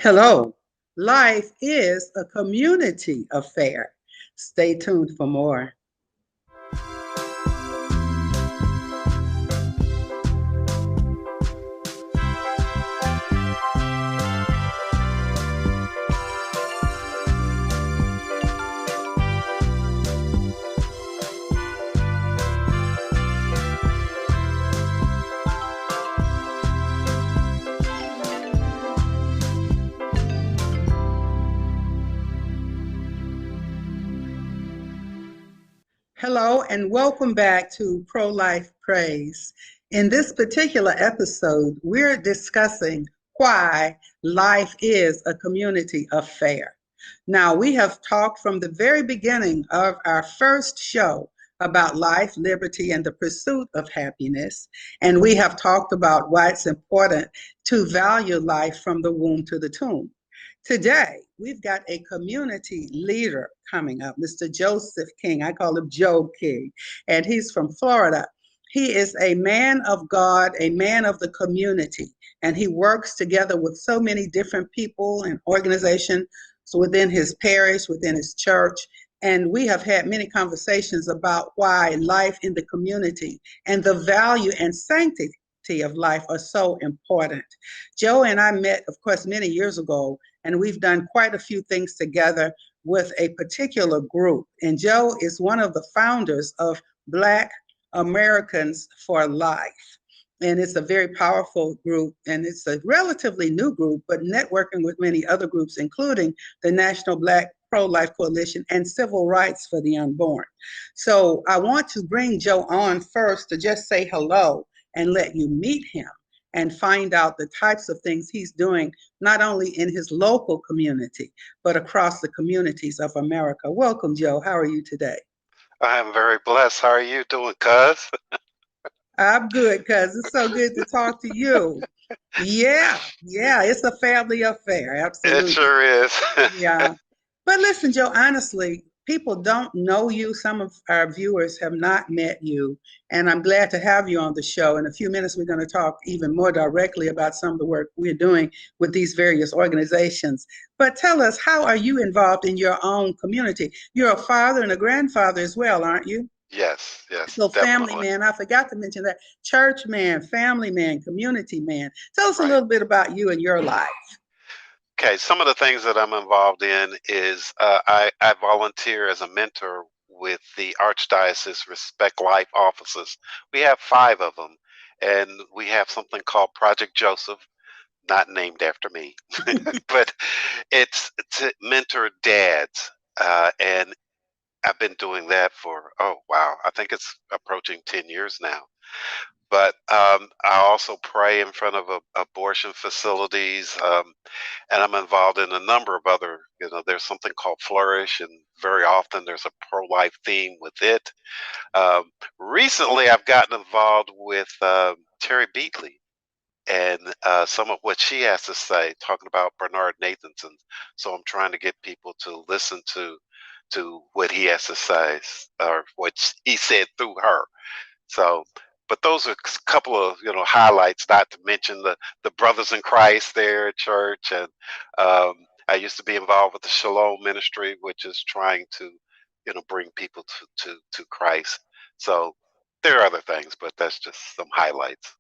Hello. Life is a community affair. Stay tuned for more. Hello, and welcome back to Pro Life Praise. In this particular episode, we're discussing why life is a community affair. Now, we have talked from the very beginning of our first show about life, liberty, and the pursuit of happiness. And we have talked about why it's important to value life from the womb to the tomb. Today, we've got a community leader coming up, Mr. Joseph King. I call him Joe King, and he's from Florida. He is a man of God, a man of the community, and he works together with so many different people and organizations within his parish, within his church. And we have had many conversations about why life in the community and the value and sanctity of life are so important. Joe and I met, of course, many years ago, and we've done quite a few things together with a particular group. And Joe is one of the founders of Black Americans for Life. And it's a very powerful group, and it's a relatively new group, but networking with many other groups, including the National Black Pro-Life Coalition and Civil Rights for the Unborn. So I want to bring Joe on first to just say hello and let you meet him and find out the types of things he's doing, not only in his local community, but across the communities of America. Welcome, Joe. How are you today? I am very blessed. How are you doing, cuz? I'm good, cuz it's so good to talk to you. Yeah, it's a family affair. It Absolutely. sure is. Yeah. But listen, Joe, honestly, people don't know you. Some of our viewers have not met you. And I'm glad to have you on the show. In a few minutes, we're going to talk even more directly about some of the work we're doing with these various organizations. But tell us, how are you involved in your own community? You're a father and a grandfather as well, aren't you? Yes, So family definitely. man, I forgot to mention that. Church man, family man, community man. Tell us a Right. little bit about you and your life. Okay, some of the things that I'm involved in is I volunteer as a mentor with the Archdiocese Respect Life offices. We have 5 of them, and we have something called Project Joseph, not named after me, but it's to mentor dads. And I've been doing that for, oh, wow, I think it's approaching 10 years now. But I also pray in front of abortion facilities, and I'm involved in a number of other, there's something called Flourish, and very often there's a pro-life theme with it. Recently, I've gotten involved with Terry Beatley and some of what she has to say, talking about Bernard Nathanson. So I'm trying to get people to listen to what he has to say, or what he said through her. So, but those are a couple of highlights. Not to mention the brothers in Christ there at church, and I used to be involved with the Shalom Ministry, which is trying to bring people to Christ. So there are other things, but that's just some highlights.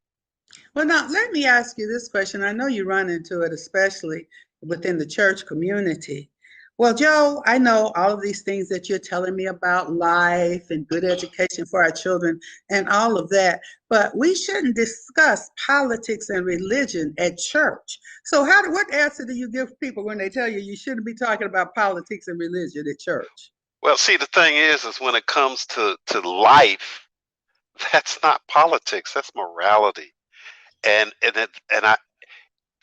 Well, now let me ask you this question. I know you run into it, especially within the church community. Well, Joe, I know all of these things that you're telling me about life and good education for our children and all of that, but we shouldn't discuss politics and religion at church. So what answer do you give people when they tell you you shouldn't be talking about politics and religion at church? Well, see, the thing is when it comes to life, that's not politics. That's morality, and I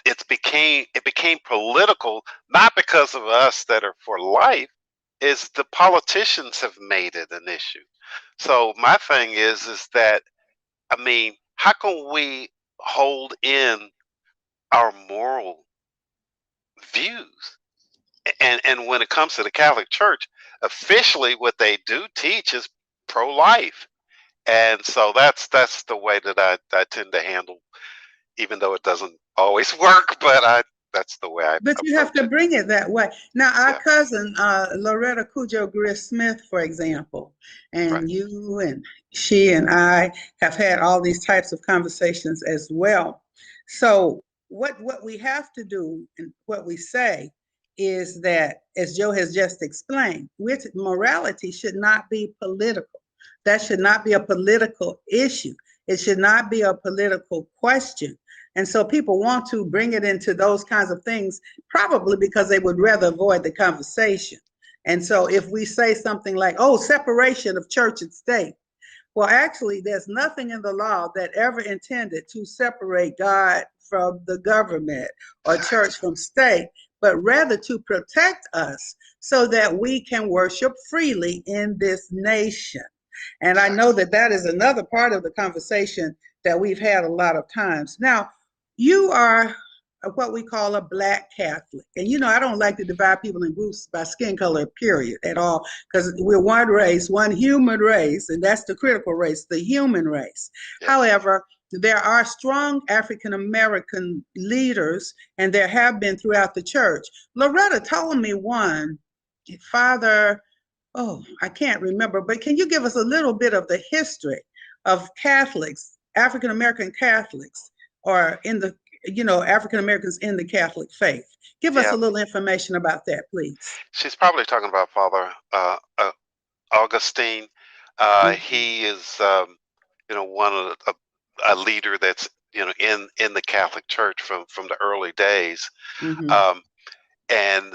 it became political, not because of us that are for life, is the politicians have made it an issue. So my thing is that, I mean, how can we hold in our moral views? And when it comes to the Catholic Church, officially what they do teach is pro-life. And so that's the way that I tend to handle, even though it doesn't always work, but that's the way I But you have approach to it. bring it that way. Now, our Yeah, cousin, Loretta Cujo Greer Smith, for example, right. and you and she and I have had all these types of conversations as well. So, what we have to do and what we say is that, as Joe has just explained, with morality should not be political. That should not be a political issue. It should not be a political question. And so people want to bring it into those kinds of things, probably because they would rather avoid the conversation. And so Yes. if we say something like, oh, separation of church and state, well, actually, there's nothing in the law that ever intended to separate God from the government or church from state, but rather to protect us so that we can worship freely in this nation. And I know Exactly. that that is another part of the conversation that we've had a lot of times. Now, you are what we call a Black Catholic. And you know, I don't like to divide people in groups by skin color, period, at all, because we're one race, one human race, and that's the critical race, the human race. Yes. However, there are strong African American leaders, and there have been throughout the church. Loretta told me one, Father, oh, I can't remember, but can you give us a little bit of the history of Catholics, African American Catholics, or in the, you know, African Americans in the Catholic faith? Give us Yeah. a little information about that, please. She's probably talking about Father Augustine. Mm-hmm. He is, one of a leader that's in the Catholic Church from the early days. Mm-hmm. Um, and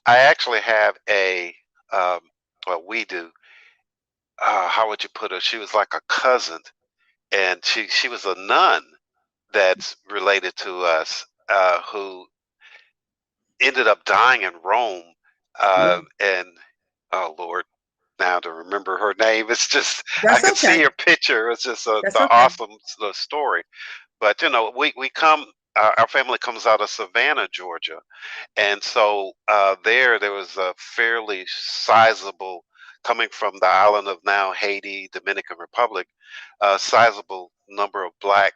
I actually have um, well, we do. How would you put her? She was like a cousin, and she was a nun that's related to us, who ended up dying in Rome. Oh, And oh Lord, now to remember her name, it's just I that's could see okay. her picture. It's just That's the okay. awesome story. But we come. Our family comes out of Savannah, Georgia, and so there was a fairly sizable, coming from the island of now Haiti, Dominican Republic, a sizable number of Black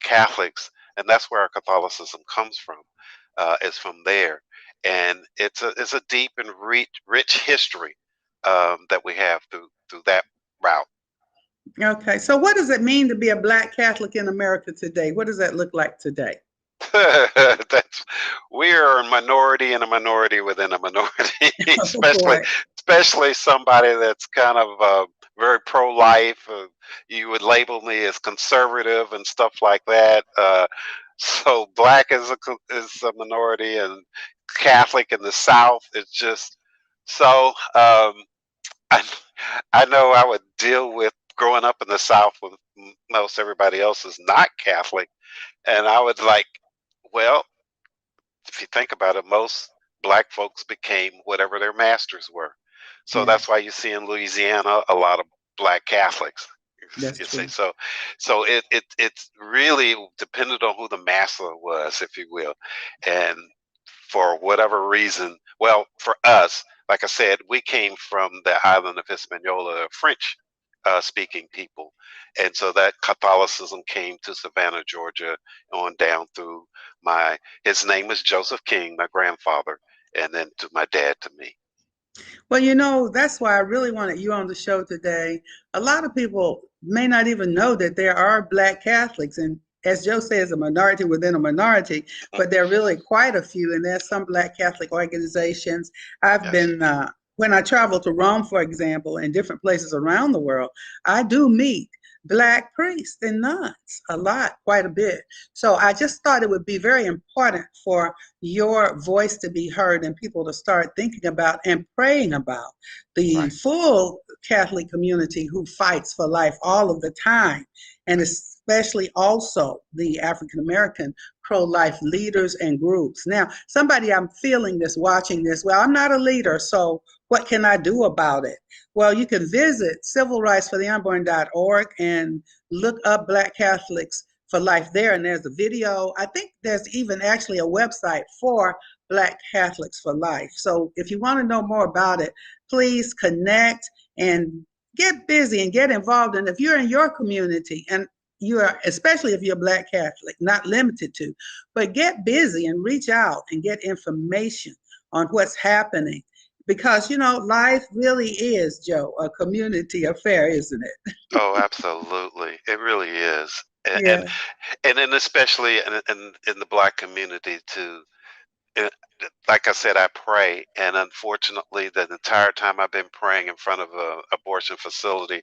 Catholics, and that's where our Catholicism comes from. Is from there, and it's a deep and rich history that we have through that route. Okay. So, what does it mean to be a Black Catholic in America today? What does that look like today? That's we are a minority and a minority within a minority, Oh, especially boy. especially somebody that's kind of very pro-life. You would label me as conservative and stuff like that. So black is a minority, and Catholic in the South. It's just so. I I know I would deal with growing up in the South when most everybody else is not Catholic, and I would like, well, if you think about it, most black folks became whatever their masters were. So that's Yes, why you see in Louisiana a lot of black Catholics. that's You see, true. so it's really depended on who the master was, if you will, and for whatever reason, well, for us, like I said, we came from the island of Hispaniola, French speaking people. And so that Catholicism came to Savannah, Georgia, on down through his name is Joseph King, my grandfather, and then to my dad, to me. Well, you know, that's why I really wanted you on the show today. A lot of people may not even know that there are Black Catholics, and as Joe says, a minority within a minority, but there are really quite a few, and there's some Black Catholic organizations. I've Yes, been, when I travel to Rome, for example, and different places around the world, I do meet Black priests and nuns a lot, quite a bit. So I just thought it would be very important for your voice to be heard and people to start thinking about and praying about the right, full Catholic community who fights for life all of the time, and especially also the African American pro-life leaders and groups. Now, somebody I'm feeling this, watching this, well, I'm not a leader, so what can I do about it? Well, you can visit civilrightsfortheunborn.org and look up Black Catholics for life there, and there's a video. I think there's even actually a website for Black Catholics for Life. So if you want to know more about it, please connect and get busy and get involved. And if you're in your community, and you are, especially if you're a Black Catholic, not limited to, but get busy and reach out and get information on what's happening. Because, life really is, Joe, a community affair, isn't it? Oh, absolutely. It really is. And Yeah. and then especially in the Black community too. uh, Like I said, I pray, and unfortunately, the entire time I've been praying in front of a abortion facility,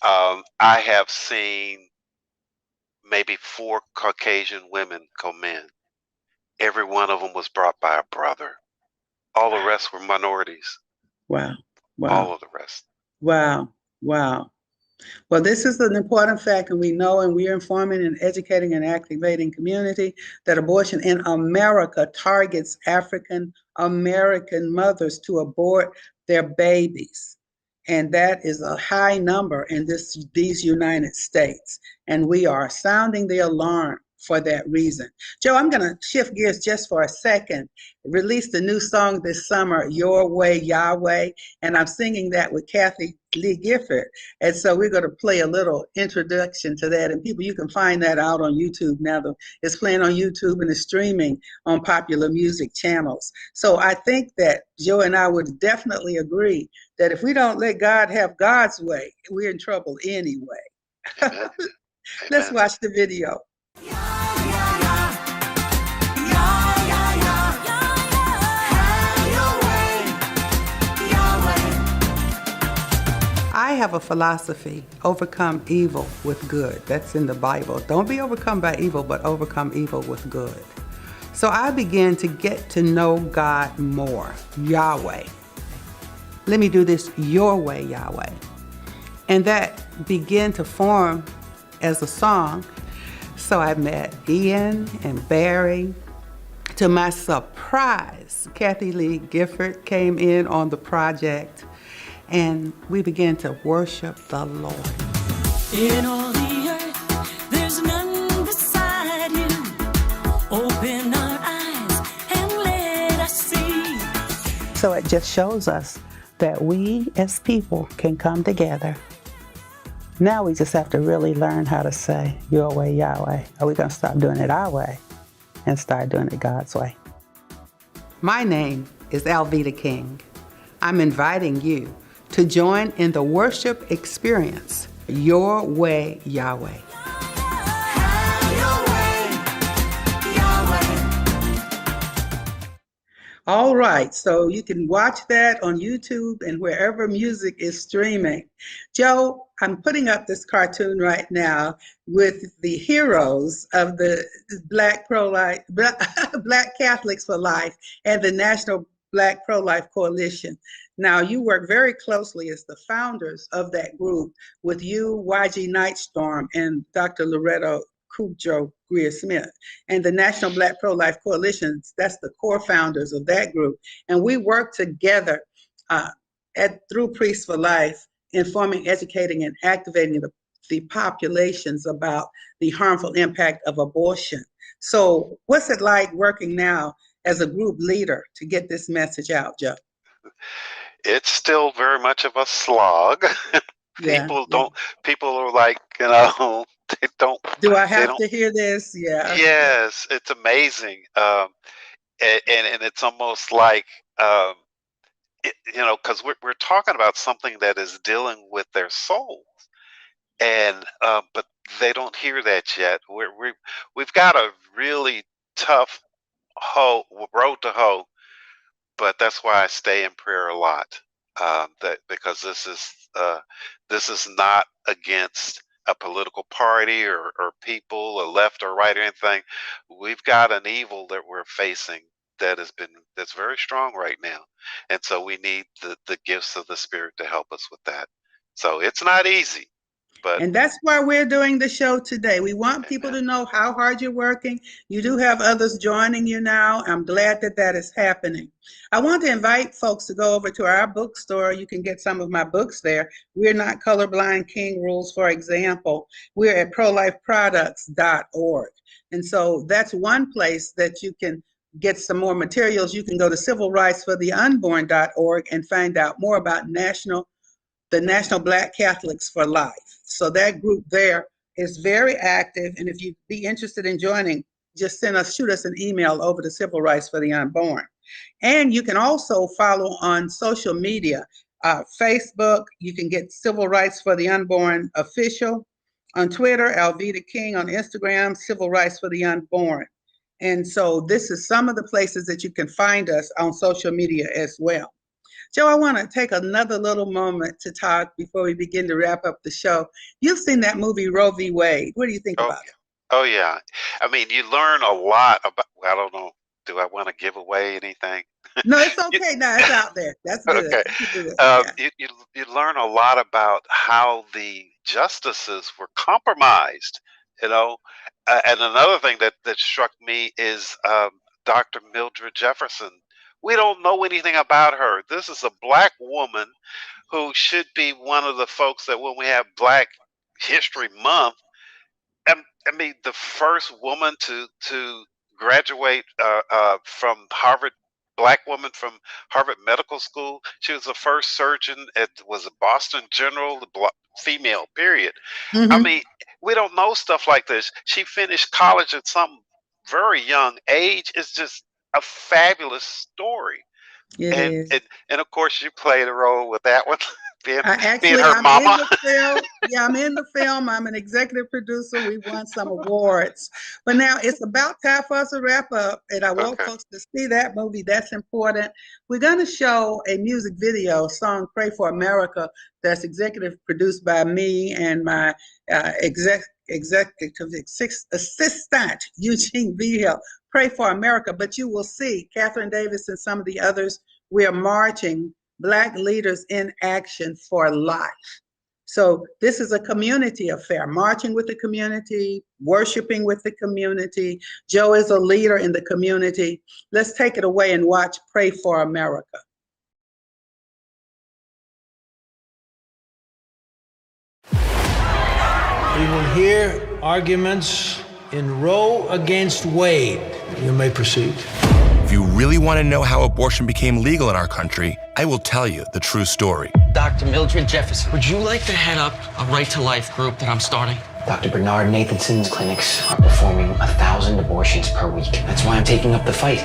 I have seen maybe 4 Caucasian women come in. Every one of them was brought by a brother. All the rest were minorities. Wow. All Wow. of the rest. Wow. Wow. Well, this is an important fact, and we know, and we are informing and educating and activating community that abortion in America targets African American mothers to abort their babies. And that is a high number in these United States. And we are sounding the alarm for that reason. Joe, I'm going to shift gears just for a second. Released a new song this summer, Your Way, Yahweh, and I'm singing that with Kathy Lee Gifford. And so we're going to play a little introduction to that. And people, you can find that out on YouTube now. It's playing on YouTube and it's streaming on popular music channels. So I think that Joe and I would definitely agree that if we don't let God have God's way, we're in trouble anyway. Amen. Let's Amen. watch the video. I have a philosophy, overcome evil with good. That's in the Bible. Don't be overcome by evil, but overcome evil with good. So I began to get to know God more, Yahweh. Let me do this your way, Yahweh. And that began to form as a song. So I met Ian and Barry. To my surprise, Kathy Lee Gifford came in on the project, and we began to worship the Lord. In all the earth, there's none beside you. Open our eyes and let us see. So it just shows us that we as people can come together. Now we just have to really learn how to say, your way, Yahweh. Are we going to stop doing it our way and start doing it God's way? My name is Alveda King. I'm inviting you to join in the worship experience, Your Way, Yahweh. All right, so you can watch that on YouTube and wherever music is streaming. Joe, I'm putting up this cartoon right now with the heroes of the Black Pro-Life, Black Catholics for Life and the National Black Pro-Life Coalition. Now, you work very closely as the founders of that group with you, YG Nightstorm, and Dr. Loretto Kubjo Greer-Smith. And the National Black Pro-Life Coalition, that's the core founders of that group. And we work together through Priests for Life, informing, educating, and activating the populations about the harmful impact of abortion. So what's it like working now as a group leader to get this message out, Joe? It's still very much of a slog. People are like, they don't. Do I have to hear this? Yeah. Yes, it's amazing. And it's almost like, because we're talking about something that is dealing with their souls, and but they don't hear that yet. We've got a really tough road to hoe, but that's why I stay in prayer a lot. Because this is not against a political party or people or left or right or anything. We've got an evil that we're facing that's very strong right now, and so we need the gifts of the Spirit to help us with that. So it's not easy. And that's why we're doing the show today. We want people to know how hard you're working. You do have others joining you now. I'm glad that that is happening. I want to invite folks to go over to our bookstore. You can get some of my books there. We're Not Colorblind, King Rules, for example. We're at prolifeproducts.org. And so that's one place that you can get some more materials. You can go to civilrightsfortheunborn.org and find out more about the National Black Catholics for Life. So that group there It's very active, and if you'd be interested in joining, just shoot us an email over to Civil Rights for the Unborn. And you can also follow on social media. Facebook, you can get Civil Rights for the Unborn official. On Twitter, Alveda King. On Instagram, Civil Rights for the Unborn. And so this is some of the places that you can find us on social media as well. Joe, I want to take another little moment to talk before we begin to wrap up the show. You've seen that movie, Roe v. Wade. What do you think about it? Oh, yeah. I mean, you learn a lot about, I don't know, do I want to give away anything? No, it's okay. No, it's out there. That's good. Okay. You can do it. Yeah. You learn a lot about how the justices were compromised, you know. And another thing that struck me is Dr. Mildred Jefferson. We don't know anything about her. This is a Black woman who should be one of the folks that when we have Black History Month, I mean, the first woman to graduate from Harvard, Black woman from Harvard Medical School. She was the first surgeon was a Boston General, female, period. Mm-hmm. I mean, we don't know stuff like this. She finished college at some very young age. It's just a fabulous story. It is. And of course, you played a role with that one. being Actually, her I'm mama. in the film. Yeah, I'm in the film. I'm an executive producer. We won some awards. But now it's about time for us to wrap up. And I want folks to see that movie. That's important. We're going to show a music video, song Pray for America, that's executive produced by me and my executive assistant, Eugene Vigil. Pray for America. But you will see Catherine Davis and some of the others. We are marching Black leaders in action for life. So this is a community affair, marching with the community, worshiping with the community. Joe is a leader in the community. Let's take it away and watch Pray for America. We will hear arguments in Roe against Wade. You may proceed. If you really want to know how abortion became legal in our country, I will tell you the true story. Dr. Mildred Jefferson, would you like to head up a Right to Life group that I'm starting? Dr. Bernard Nathanson's clinics are performing 1,000 abortions per week. That's why I'm taking up the fight.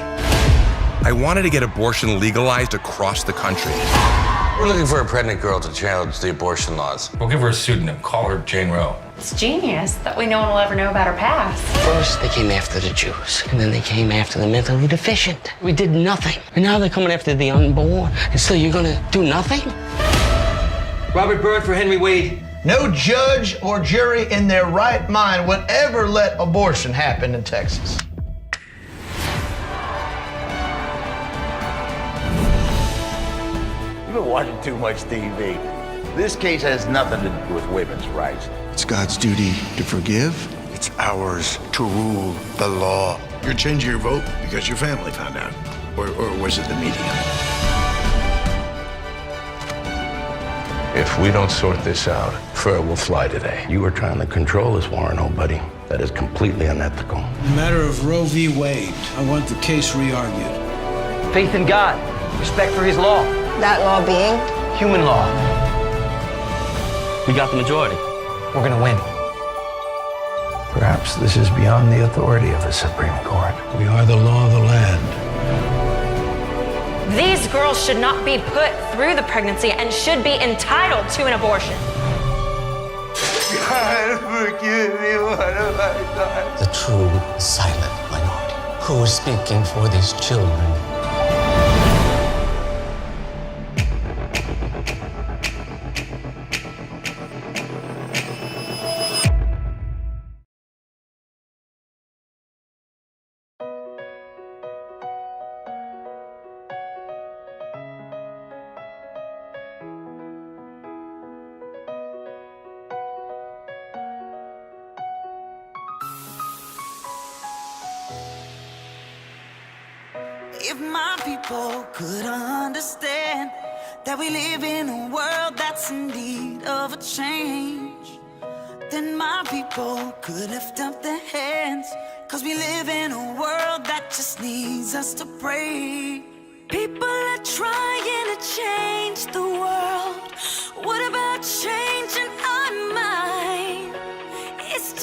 I wanted to get abortion legalized across the country. We're looking for a pregnant girl to challenge the abortion laws. We'll give her a pseudonym. Call her Jane Roe. It's genius that we no one will ever know about her past. First, they came after the Jews, and then they came after the mentally deficient. We did nothing. And now they're coming after the unborn. And so you're gonna do nothing? Robert Byrd for Henry Wade. No judge or jury in their right mind would ever let abortion happen in Texas. You've been watching too much TV. This case has nothing to do with women's rights. It's God's duty to forgive. It's ours to rule the law. You're changing your vote because your family found out. Or was it the media? If we don't sort this out, fur will fly today. You are trying to control us, Warren, old buddy. That is completely unethical. In the matter of Roe v. Wade, I want the case re-argued. Faith in God, respect for his law. That law being? Human law. We got the majority. We're gonna win. Perhaps this is beyond the authority of the Supreme Court. We are the law of the land. These girls should not be put through the pregnancy and should be entitled to an abortion. God, forgive me, what have I done? The true silent minority. Who is speaking for these children? If my people could understand that we live in a world that's in need of a change, then my people could lift up their hands, 'cause we live in a world that just needs us to pray. People are trying to change the world. What about changing our mind? It's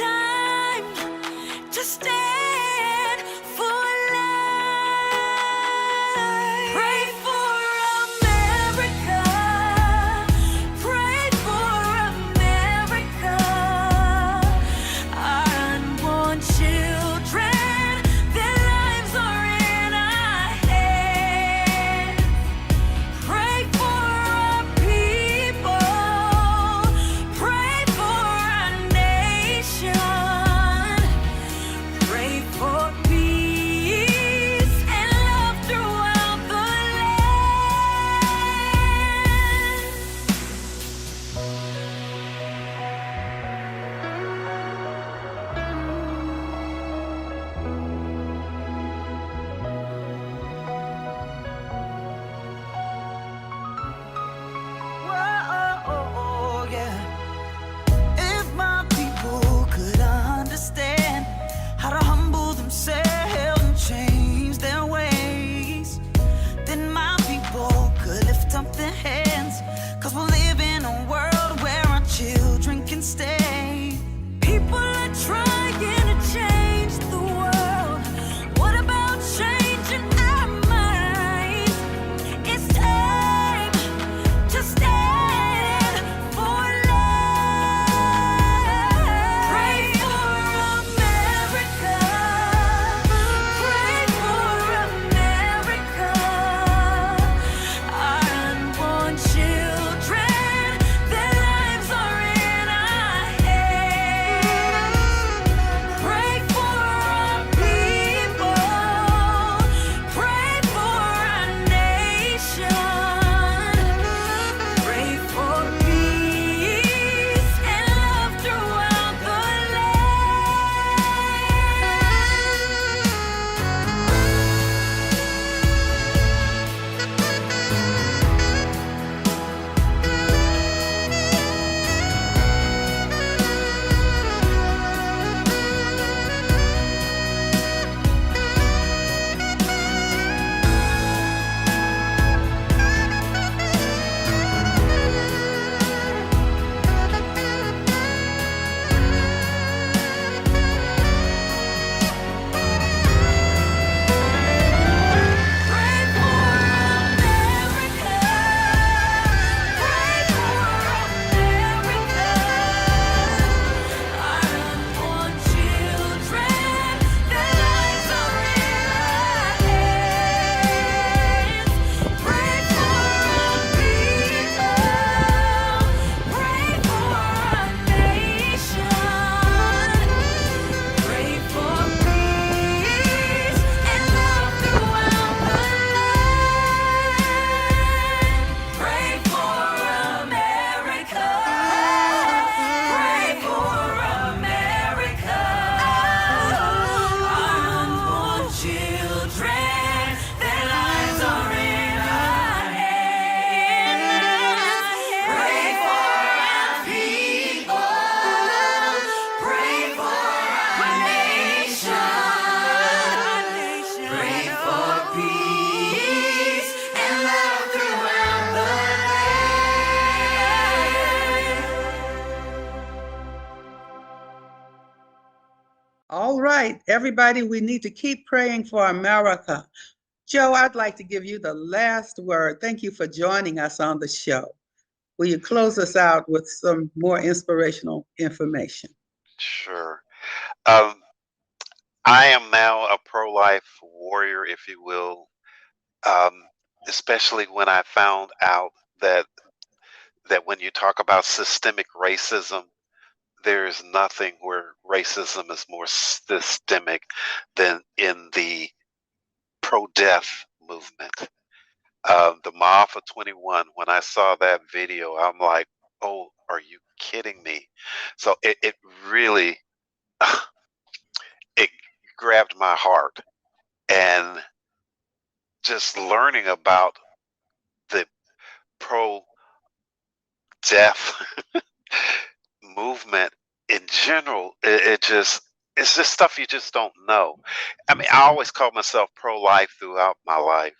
right, everybody, we need to keep praying for America. Joe, I'd like to give you the last word. Thank you for joining us on the show. Will you close us out with some more inspirational information? Sure. I am now a pro-life warrior, if you will, especially when I found out that when you talk about systemic racism, there is nothing where racism is more systemic than in the pro-death movement. The Maafa 21, when I saw that video, I'm like, oh, are you kidding me? So it really, it grabbed my heart. And just learning about the pro-death movement in general, it's just stuff you just don't know. I mean, I always called myself pro-life throughout my life,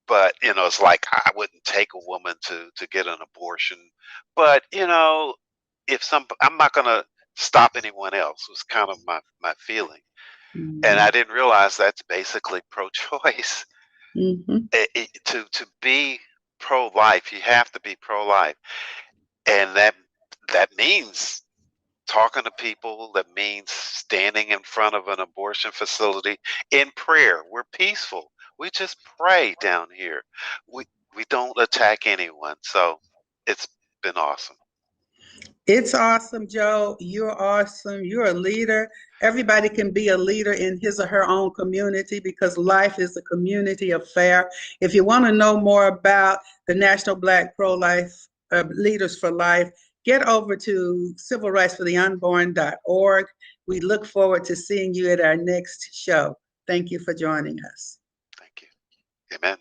but it's like I wouldn't take a woman to get an abortion. But if I'm not gonna stop anyone else, was kind of my feeling. And I didn't realize that's basically pro-choice. To be pro-life, you have to be pro-life, and that means talking to people. That means standing in front of an abortion facility in prayer. We're peaceful. We just pray down here. We don't attack anyone. So it's been awesome. It's awesome, Joe. You're awesome. You're a leader. Everybody can be a leader in his or her own community because life is a community affair. If you want to know more about the National Black Pro-Life Leaders for Life, get over to civilrightsfortheunborn.org. We look forward to seeing you at our next show. Thank you for joining us. Thank you. Amen.